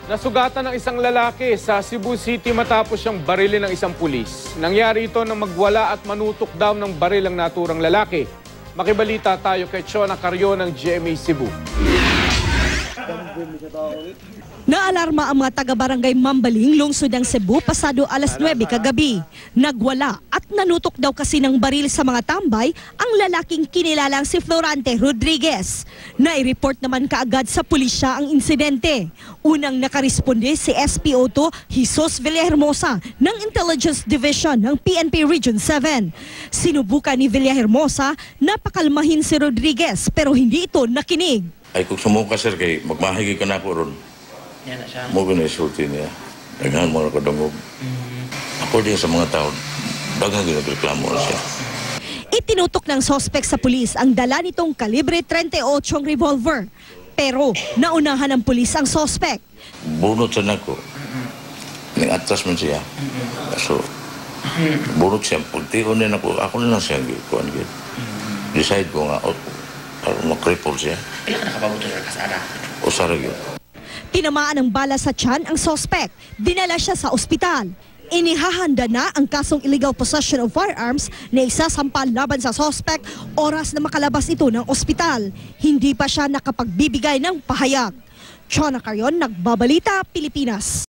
Nasugatan ng isang lalaki sa Cebu City matapos siyang barilin ng isang pulis. Nangyari ito nang magwala at manutok daw ng baril ang naturang lalaki. Makibalita tayo kay Chona Carrion ng GMA Cebu. Naalarma ang mga taga-barangay Mambaling, lungsod ng Cebu, pasado alas 9 kagabi. Nagwala at nanutok daw kasi ng baril sa mga tambay ang lalaking kinilalang si Florante Rodriguez. Nai-report naman kaagad sa pulisya ang insidente. Unang nakaresponde si SPO2 Jesus Villahermosa ng Intelligence Division ng PNP Region 7. Sinubukan ni Villahermosa na pakalmahin si Rodriguez pero hindi ito nakinig. Ay kung sumuka sir kay magmahigi ka na ako ron. Yan na siya. Mo ginasulti niya. Daghan mo na kadungog. According sa mga tao, daghang ginagreklamo na siya. Itinutok ng sospek sa pulis ang dala nitong kalibre 38 revolver. Pero naunahan ng pulis ang sospek. Bunot sa nako. Ning-atras man siya. So, bunot siya. Pagtiyon din ako na lang siya. Decide ko nga, makripol siya. Kailan ka nakapabuto sa kasada? O sarag yun. Tinamaan ng bala sa tiyan ang sospek. Dinala siya sa ospital. Inihahanda na ang kasong illegal possession of firearms na isasampa laban sa sospek oras na makalabas ito ng ospital. Hindi pa siya nakapagbibigay ng pahayag. Chona Carrion, Nagbabalita, Pilipinas.